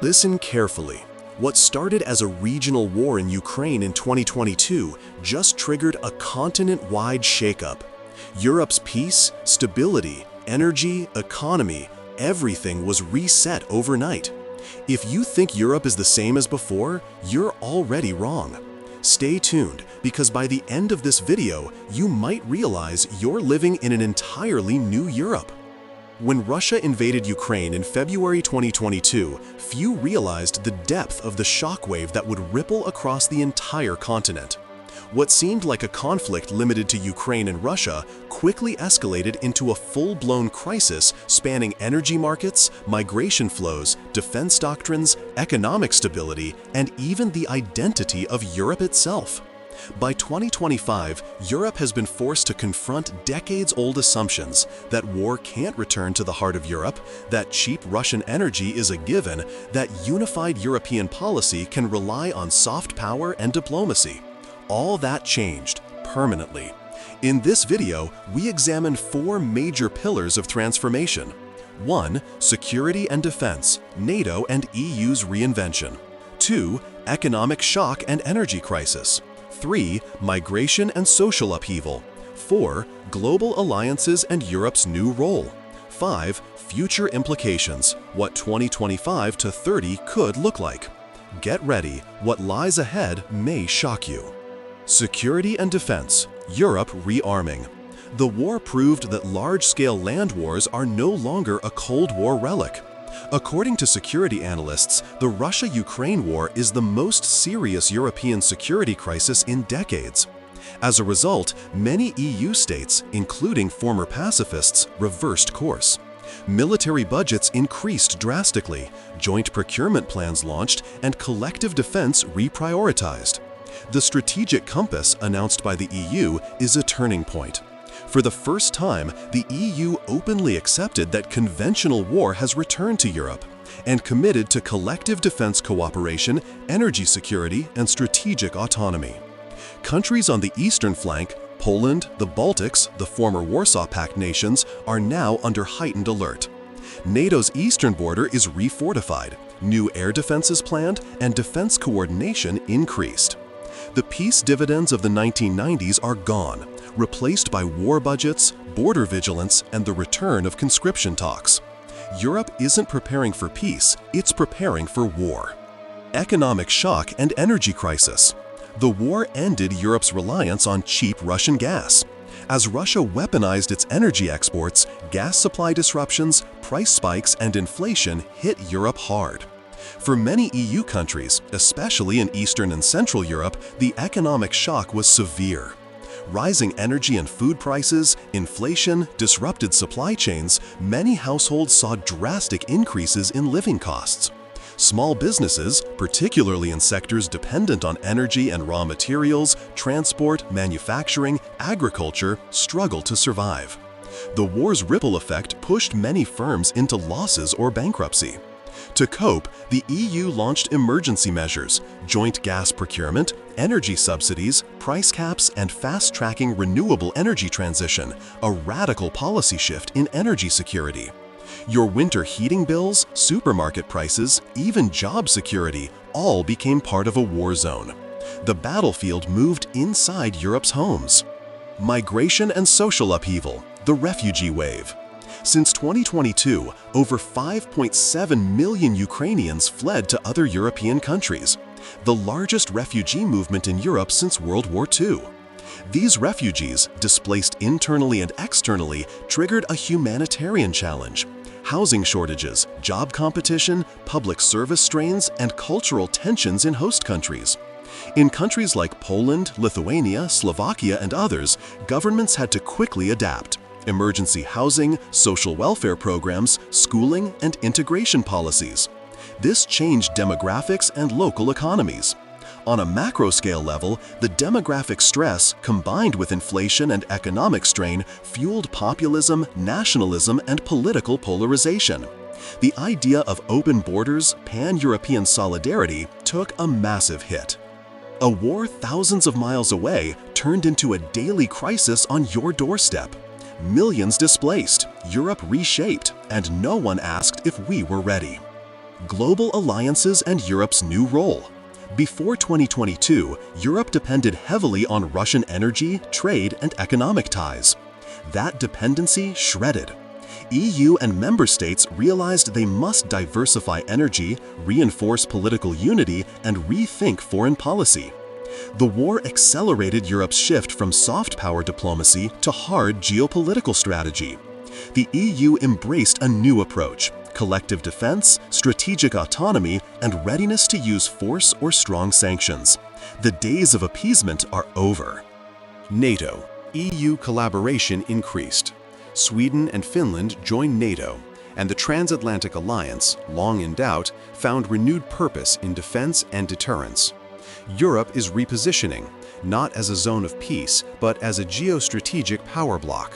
Listen carefully. What started as a regional war in Ukraine in 2022 just triggered a continent-wide shakeup. Europe's peace, stability, energy, economy, everything was reset overnight. If you think Europe is the same as before, you're already wrong. Stay tuned, because by the end of this video, you might realize you're living in an entirely new Europe. When Russia invaded Ukraine in February 2022, few realized the depth of the shockwave that would ripple across the entire continent. What seemed like a conflict limited to Ukraine and Russia quickly escalated into a full-blown crisis spanning energy markets, migration flows, defense doctrines, economic stability, and even the identity of Europe itself. By 2025, Europe has been forced to confront decades-old assumptions that war can't return to the heart of Europe, that cheap Russian energy is a given, that unified European policy can rely on soft power and diplomacy. All that changed permanently. In this video, we examine four major pillars of transformation. 1. Security and defense, NATO and EU's reinvention. 2. Economic shock and energy crisis. 3. Migration and social upheaval. 4. Global alliances and Europe's new role. 5. Future implications, what 2025 to 30 could look like. Get ready, what lies ahead may shock you. Security and defense, Europe rearming. The war proved that large-scale land wars are no longer a Cold War relic. According to security analysts, the Russia-Ukraine war is the most serious European security crisis in decades. As a result, many EU states, including former pacifists, reversed course. Military budgets increased drastically, joint procurement plans launched, and collective defense reprioritized. The strategic compass announced by the EU is a turning point. For the first time, the EU openly accepted that conventional war has returned to Europe and committed to collective defense cooperation, energy security, and strategic autonomy. Countries on the eastern flank, Poland, the Baltics, the former Warsaw Pact nations, are now under heightened alert. NATO's eastern border is refortified, new air defenses planned, and defense coordination increased. The peace dividends of the 1990s are gone, replaced by war budgets, border vigilance, and the return of conscription talks. Europe isn't preparing for peace, it's preparing for war. Economic shock and energy crisis. The war ended Europe's reliance on cheap Russian gas. As Russia weaponized its energy exports, gas supply disruptions, price spikes, and inflation hit Europe hard. For many EU countries, especially in Eastern and Central Europe, the economic shock was severe. Rising energy and food prices, inflation, disrupted supply chains, many households saw drastic increases in living costs. Small businesses, particularly in sectors dependent on energy and raw materials, transport, manufacturing, agriculture, struggled to survive. The war's ripple effect pushed many firms into losses or bankruptcy. To cope, the EU launched emergency measures, joint gas procurement, energy subsidies, price caps, and fast-tracking renewable energy transition, a radical policy shift in energy security. Your winter heating bills, supermarket prices, even job security all became part of a war zone. The battlefield moved inside Europe's homes. Migration and social upheaval, the refugee wave. Since 2022, over 5.7 million Ukrainians fled to other European countries, the largest refugee movement in Europe since World War II. These refugees, displaced internally and externally, triggered a humanitarian challenge. Housing shortages, job competition, public service strains, and cultural tensions in host countries. In countries like Poland, Lithuania, Slovakia, and others, governments had to quickly adapt. Emergency housing, social welfare programs, schooling, and integration policies. This changed demographics and local economies. On a macro-scale level, the demographic stress, combined with inflation and economic strain, fueled populism, nationalism, and political polarization. The idea of open borders, pan-European solidarity, took a massive hit. A war thousands of miles away turned into a daily crisis on your doorstep. Millions displaced, Europe reshaped, and no one asked if we were ready. Global alliances and Europe's new role. Before 2022, Europe depended heavily on Russian energy, trade, and economic ties. That dependency shredded. EU and member states realized they must diversify energy, reinforce political unity, and rethink foreign policy. The war accelerated Europe's shift from soft power diplomacy to hard geopolitical strategy. The EU embraced a new approach: collective defense, strategic autonomy, and readiness to use force or strong sanctions. The days of appeasement are over. NATO. EU collaboration increased. Sweden and Finland joined NATO, and the transatlantic alliance, long in doubt, found renewed purpose in defense and deterrence. Europe is repositioning, not as a zone of peace, but as a geostrategic power bloc.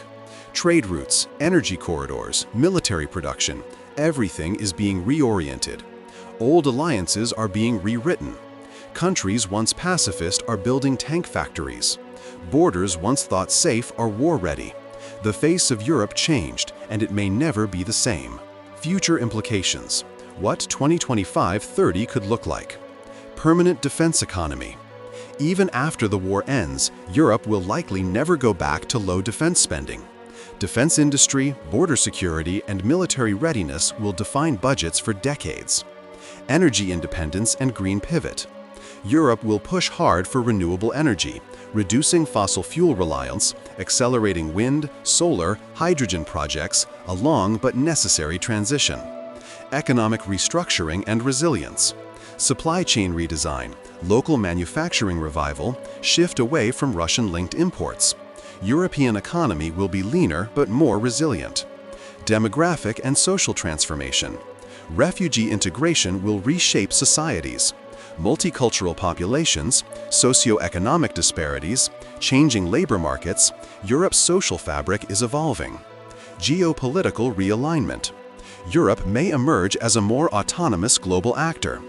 Trade routes, energy corridors, military production, everything is being reoriented. Old alliances are being rewritten. Countries once pacifist are building tank factories. Borders once thought safe are war-ready. The face of Europe changed, and it may never be the same. Future implications. What 2025-30 could look like. Permanent defense economy. Even after the war ends, Europe will likely never go back to low defense spending. Defense industry, border security, and military readiness will define budgets for decades. Energy independence and green pivot. Europe will push hard for renewable energy, reducing fossil fuel reliance, accelerating wind, solar, hydrogen projects, a long but necessary transition. Economic restructuring and resilience. Supply chain redesign, local manufacturing revival, shift away from Russian-linked imports. European economy will be leaner but more resilient. Demographic and social transformation. Refugee integration will reshape societies. Multicultural populations, socioeconomic disparities, changing labor markets, Europe's social fabric is evolving. Geopolitical realignment. Europe may emerge as a more autonomous global actor.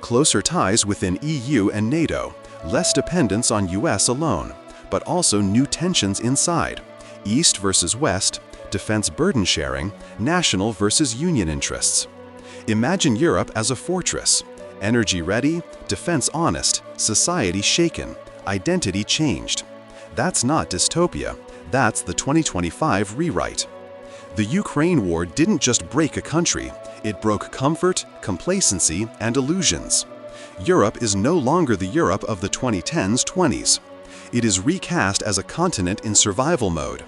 Closer ties within EU and NATO, less dependence on US alone, but also new tensions inside. East versus West, defense burden sharing, national versus union interests. Imagine Europe as a fortress. Energy ready, defense honest, society shaken, identity changed. That's not dystopia, that's the 2025 rewrite. The Ukraine war didn't just break a country, it broke comfort, complacency, and illusions. Europe is no longer the Europe of the 2010s-20s. It is recast as a continent in survival mode,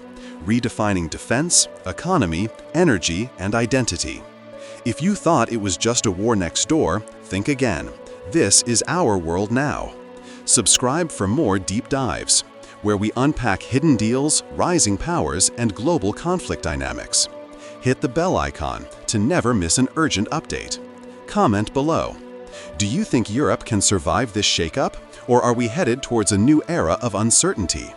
redefining defense, economy, energy, and identity. If you thought it was just a war next door, think again. This is our world now. Subscribe for more deep dives, where we unpack hidden deals, rising powers, and global conflict dynamics. Hit the bell icon to never miss an urgent update. Comment below. Do you think Europe can survive this shakeup, or are we headed towards a new era of uncertainty?